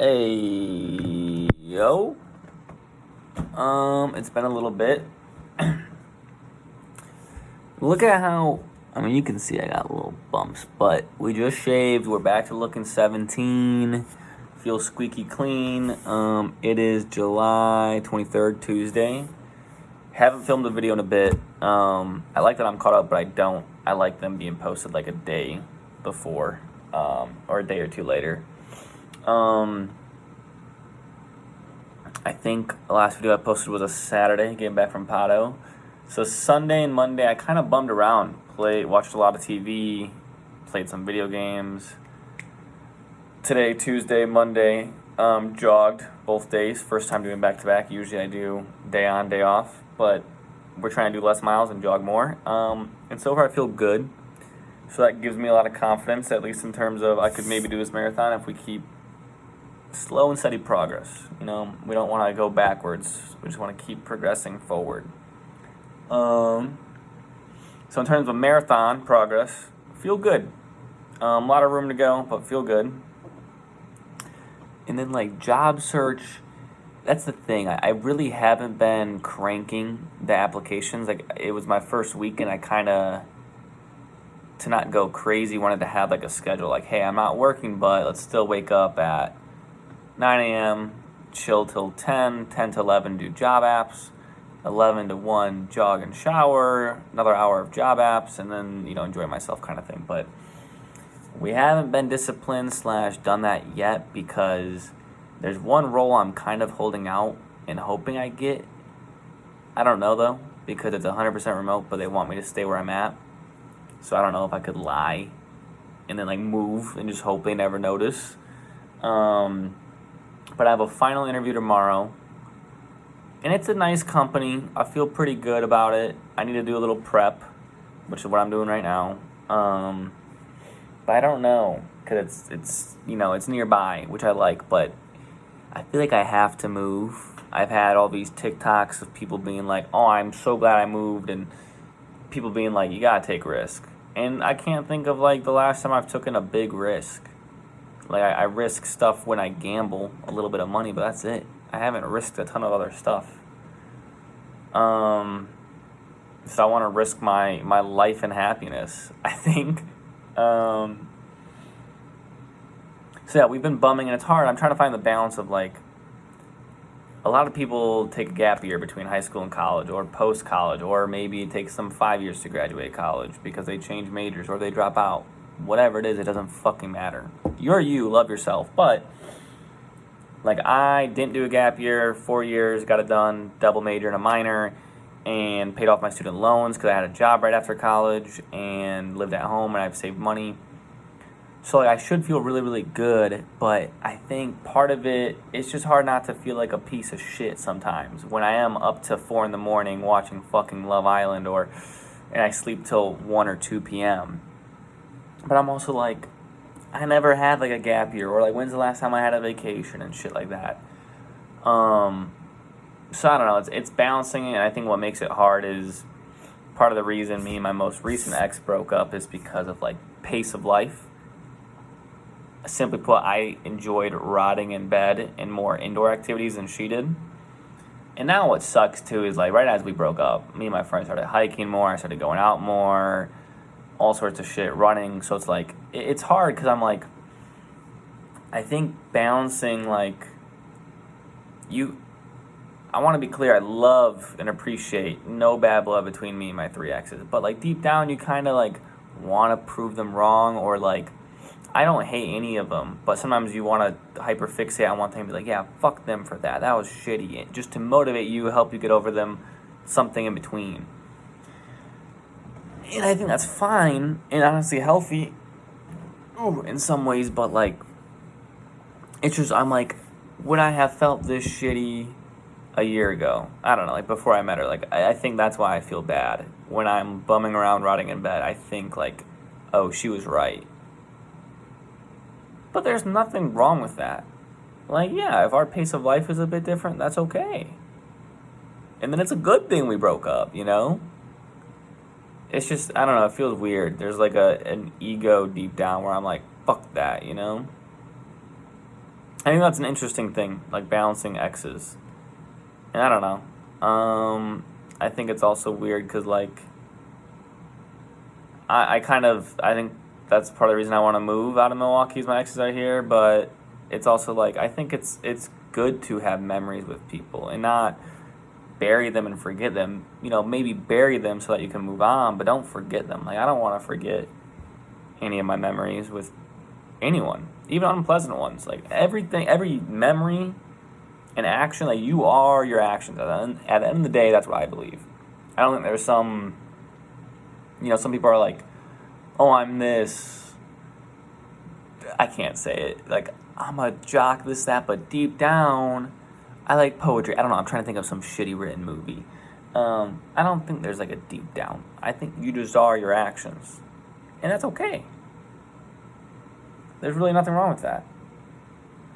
Hey, yo. It's been a little bit. Look at how, you can see I got little bumps, but we just shaved. We're back to looking 17. Feels squeaky clean. It is July 23rd, Tuesday. Haven't filmed a video in a bit. I like that I'm caught up, but I don't. I like them being posted like a day before, or a day or two later. I think the last video I posted was a Saturday, getting back from Pato. So Sunday and Monday, I kind of bummed around. Watched a lot of TV, played some video games. Today, Tuesday, Monday, jogged both days. First time doing back-to-back. Usually I do day on, day off. But we're trying to do less miles and jog more. And so far I feel good. So that gives me a lot of confidence, at least in terms of I could maybe do this marathon if we keep slow and steady progress. We don't want to go backwards. We just want to keep progressing forward. So in terms of marathon progress, feel good. A lot of room to go, but feel good. And then job search, that's the thing. I really haven't been cranking the applications. It was my first week, and I kind of, to not go crazy, wanted to have a schedule. Hey, I'm not working, but let's still wake up at 9 a.m., chill till 10 to 11, do job apps, 11 to 1, jog and shower, another hour of job apps, and then, enjoy myself kind of thing. But we haven't been disciplined / done that yet because there's one role I'm kind of holding out and hoping I get. I don't know, though, because it's 100% remote, but they want me to stay where I'm at. So I don't know if I could lie and then, move and just hope they never notice. But I have a final interview tomorrow. And it's a nice company. I feel pretty good about it. I need to do a little prep, which is what I'm doing right now. But I don't know, because it's nearby, which I like. But I feel like I have to move. I've had all these TikToks of people being like, oh, I'm so glad I moved. And people being like, you got to take risk. And I can't think of, the last time I've taken a big risk. I risk stuff when I gamble a little bit of money, but that's it. I haven't risked a ton of other stuff. So I want to risk my life and happiness, I think. So yeah, we've been bumming, and it's hard. I'm trying to find the balance of, a lot of people take a gap year between high school and college, or post-college, or maybe it takes them 5 years to graduate college because they change majors or they drop out. Whatever it is, it doesn't fucking matter. You're you, love yourself. But, I didn't do a gap year, 4 years, got it done, double major and a minor, and paid off my student loans because I had a job right after college and lived at home and I've saved money. So, I should feel really, really good, but I think part of it, it's just hard not to feel like a piece of shit sometimes. When I am up to 4 in the morning watching fucking Love Island, and I sleep till 1 or 2 p.m., but I'm also I never had a gap year, or when's the last time I had a vacation and shit like that. So I don't know, it's balancing it, and I think what makes it hard is part of the reason me and my most recent ex broke up is because of pace of life. Simply put, I enjoyed rotting in bed and more indoor activities than she did. And now what sucks too is right as we broke up, me and my friends started hiking more, I started going out more, all sorts of shit, running. So it's it's hard because I'm I think balancing I want to be clear, I love and appreciate no bad blood between me and my 3 exes, but deep down you kind of want to prove them wrong, or I don't hate any of them, but sometimes you want to hyperfixate on one thing and be yeah, fuck them for that was shitty, and just to motivate you, help you get over them, something in between. And I think that's fine and honestly healthy in some ways, but it's just, I'm would I have felt this shitty a year ago? I don't know, before I met her. I think that's why I feel bad. When I'm bumming around rotting in bed, I think oh, she was right. But there's nothing wrong with that. Yeah, if our pace of life is a bit different, that's okay. And then it's a good thing we broke up, It's just, I don't know, it feels weird. There's an ego deep down where I'm fuck that, I think that's an interesting thing, like balancing exes. And I don't know. I think it's also weird because, like, I think that's part of the reason I want to move out of Milwaukee is my exes are here, but it's also like, I think it's good to have memories with people and not bury them and forget them. You know, maybe bury them so that you can move on, but don't forget them. Like, I don't want to forget any of my memories with anyone, even unpleasant ones. Like, everything, every memory and action, like, you are your actions. At the end of the day, that's what I believe. I don't think there's some, some people are like, oh, I'm this. I can't say it. Like, I'm a jock, this, that, but deep down, I like poetry. I don't know. I'm trying to think of some shitty written movie. I don't think there's like a deep down. I think you just are your actions. And that's okay. There's really nothing wrong with that.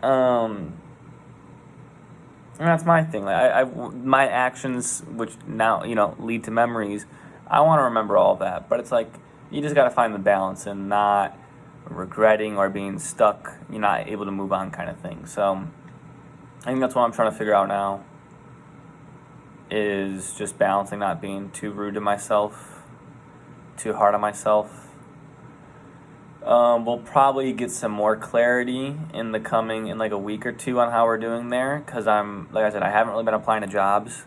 And that's my thing. Like, my actions, which now, lead to memories, I want to remember all of that. But it's like, you just got to find the balance and not regretting or being stuck, you're not able to move on kind of thing. So I think that's what I'm trying to figure out now, is just balancing not being too rude to myself, too hard on myself. We'll probably get some more clarity in like a week or two on how we're doing there, because like I said, I haven't really been applying to jobs.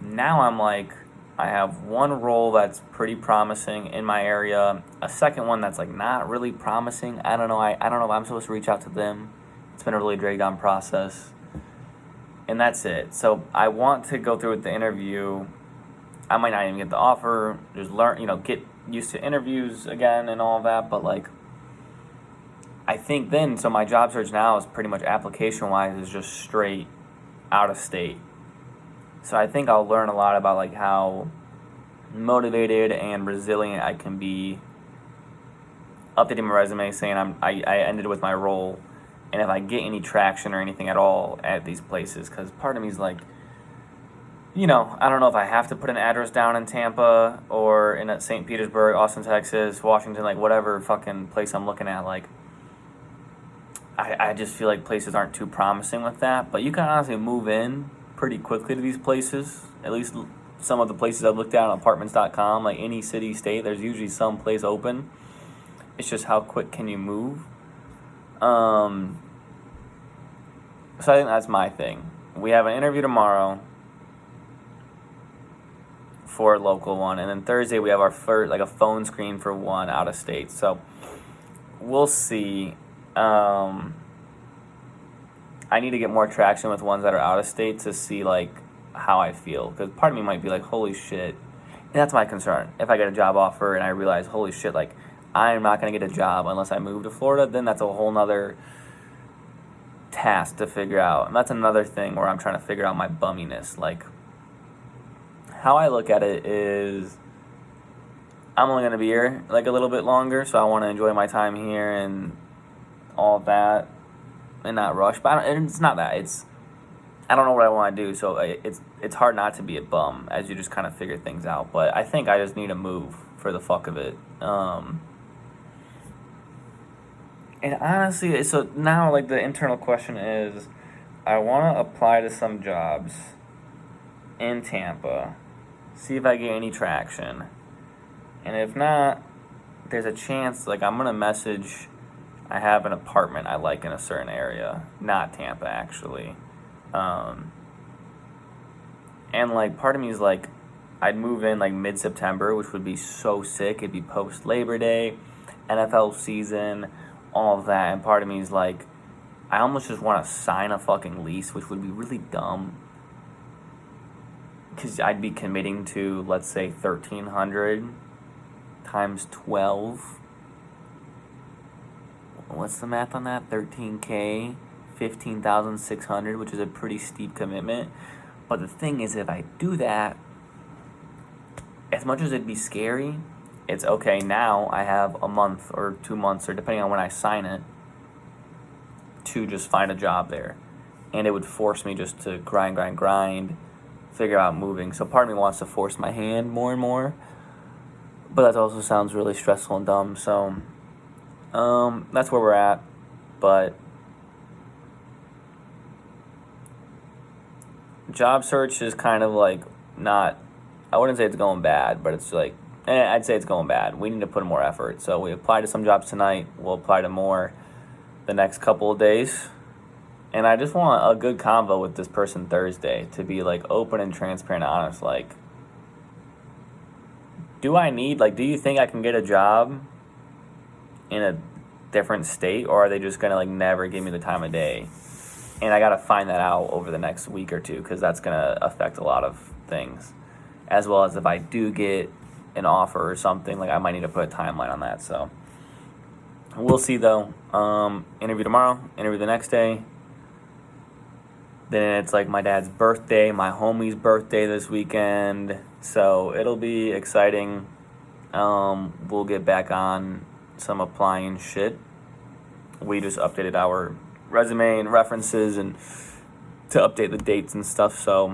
Now I'm like, I have one role that's pretty promising in my area, a second one that's like not really promising. I don't know. I don't know if I'm supposed to reach out to them. It's been a really dragged on process. And that's it. So I want to go through with the interview. I might not even get the offer. Just learn, get used to interviews again and all of that. But like, I think then, so my job search now is pretty much application-wise is just straight out of state. So I think I'll learn a lot about like how motivated and resilient I can be. Updating my resume saying I ended with my role, and if I get any traction or anything at all at these places, because part of me is like, I don't know if I have to put an address down in Tampa or in St. Petersburg, Austin, Texas, Washington, like whatever fucking place I'm looking at. Like, I just feel like places aren't too promising with that. But you can honestly move in pretty quickly to these places. At least some of the places I've looked at on apartments.com, like any city, state, there's usually some place open. It's just how quick can you move. So I think that's my thing. We have an interview tomorrow for a local one, and then Thursday we have our first, like, a phone screen for one out of state. So we'll see. I need to get more traction with ones that are out of state to see like how I feel, because part of me might be like, holy shit. And that's my concern. If I get a job offer and I realize, holy shit, like, I'm not going to get a job unless I move to Florida, then that's a whole nother task to figure out. And that's another thing where I'm trying to figure out my bumminess. Like, how I look at it is, I'm only going to be here like a little bit longer, so I want to enjoy my time here and all that and not rush. But it's not that. I don't know what I want to do, so it's hard not to be a bum as you just kind of figure things out. But I think I just need to move for the fuck of it. And honestly, so now like the internal question is, I want to apply to some jobs in Tampa, see if I get any traction. And if not, there's a chance, like, I'm going to message, I have an apartment I like in a certain area, not Tampa actually. And like part of me is like, I'd move in like mid-September, which would be so sick. It'd be post Labor Day, NFL season, all of that. And part of me is like, I almost just want to sign a fucking lease, which would be really dumb, because I'd be committing to, let's say, 1,300 times 12. What's the math on that? 13K, 15,600, which is a pretty steep commitment. But the thing is, if I do that, as much as it'd be scary, it's okay. Now I have a month or 2 months, or depending on when I sign it, to just find a job there. And it would force me just to grind, figure out moving. So part of me wants to force my hand more and more. But that also sounds really stressful and dumb. So that's where we're at. But job search is kind of like not, I wouldn't say it's going bad, but it's like, I'd say it's going bad. We need to put in more effort. So we applied to some jobs tonight. We'll apply to more the next couple of days. And I just want a good convo with this person Thursday to be like open and transparent and honest. Like, do you think I can get a job in a different state, or are they just going to like never give me the time of day? And I got to find that out over the next week or two, because that's going to affect a lot of things. As well as if I do get an offer or something, like I might need to put a timeline on that. So we'll see though. Interview tomorrow, interview the next day. Then it's like my dad's birthday, my homie's birthday this weekend. So it'll be exciting. We'll get back on some applying shit. We just updated our resume and references and to update the dates and stuff. So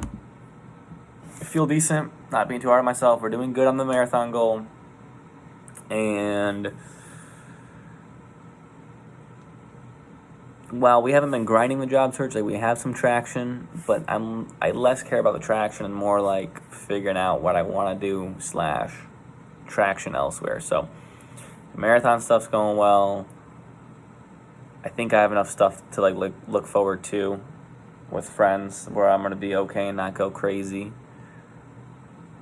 I feel decent, not being too hard on myself. We're doing good on the marathon goal. And while we haven't been grinding the job search, like we have some traction, but I less care about the traction and more like figuring out what I want to do / traction elsewhere. So marathon stuff's going well. I think I have enough stuff to like look forward to with friends where I'm gonna be okay and not go crazy.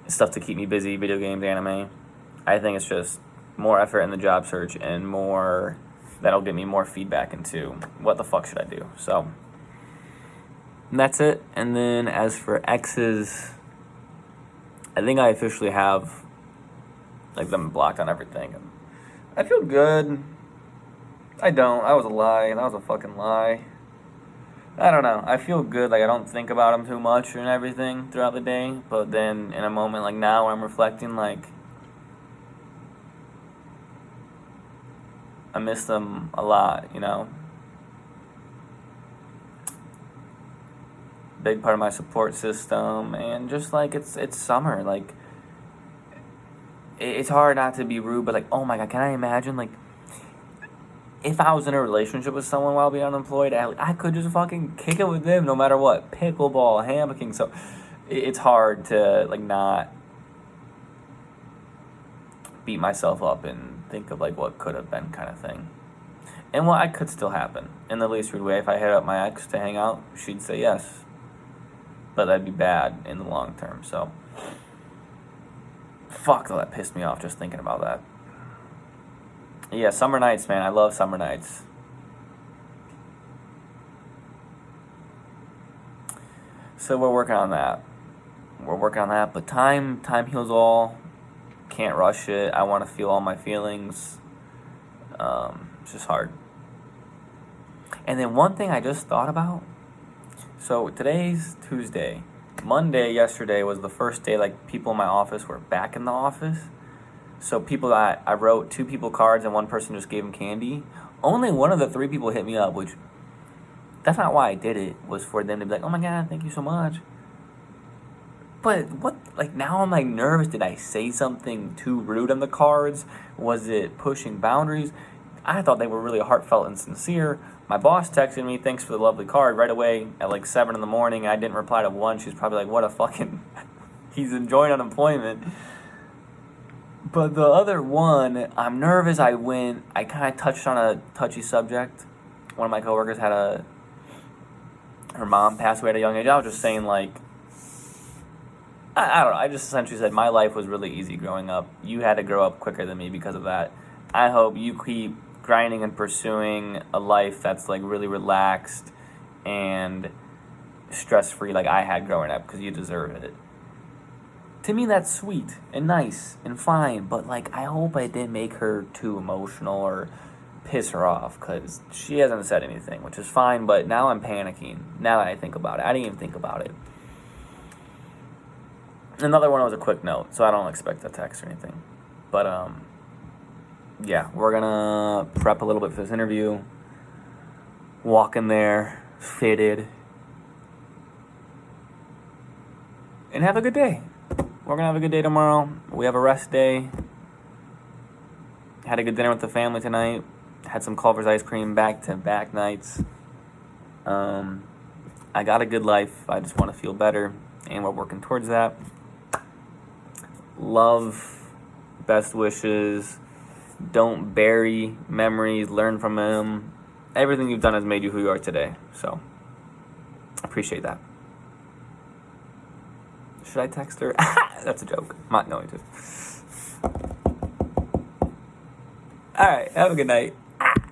Stuff to keep me busy, video games, anime. I think it's just more effort in the job search and more that'll get me more feedback into what the fuck should I do. So that's it. And then as for exes, I think I officially have like them blocked on everything. I feel good. I don't. That was a lie. That was a fucking lie. I don't know. I feel good. Like I don't think about them too much and everything throughout the day. But then in a moment like now when I'm reflecting, like I miss them a lot, you know. Big part of my support system, and just like it's summer, like it's hard not to be rude, but like, oh my god, can I imagine like if I was in a relationship with someone while being unemployed, I could just fucking kick it with them no matter what, pickleball, hammocking. So it's hard to like not beat myself up and think of like what could have been kind of thing. And what I could still happen in the least rude way. If I hit up my ex to hang out, she'd say yes. But that'd be bad in the long term. So fuck, though, that pissed me off just thinking about that. Yeah, summer nights, man. I love summer nights. So we're working on that. But time heals all. Can't rush it. I want to feel all my feelings. It's just hard. And then one thing I just thought about. So today's Tuesday. Monday, yesterday, was the first day like people in my office were back in the office. So people that I wrote 2 people cards and one person just gave them candy. Only one of the 3 people hit me up, which that's not why I did it. Was for them to be like, oh my god, thank you so much. But what, like now I'm like nervous. Did I say something too rude on the cards? Was it pushing boundaries? I thought they were really heartfelt and sincere. My boss texted me, thanks for the lovely card, right away at like 7 in the morning. I didn't reply to one. She's probably like, what a fucking, he's enjoying unemployment. But the other one, I'm nervous. I kind of touched on a touchy subject. One of my coworkers had her mom passed away at a young age. I was just saying like, I don't know. I just essentially said my life was really easy growing up. You had to grow up quicker than me because of that. I hope you keep grinding and pursuing a life that's like really relaxed and stress-free like I had growing up, because you deserve it. To me, that's sweet and nice and fine, but like I hope I didn't make her too emotional or piss her off, because she hasn't said anything, which is fine, but now I'm panicking now that I think about it. I didn't even think about it. Another one was a quick note, so I don't expect a text or anything. But yeah, we're gonna prep a little bit for this interview. Walk in there, fitted, and have a good day. We're gonna have a good day tomorrow. We have a rest day. Had a good dinner with the family tonight. Had some Culver's ice cream back-to-back nights. I got a good life. I just want to feel better, and we're working towards that. Love, best wishes. Don't bury memories. Learn from them. Everything you've done has made you who you are today. So, appreciate that. Should I text her? That's a joke. I'm not going to. All right. Have a good night.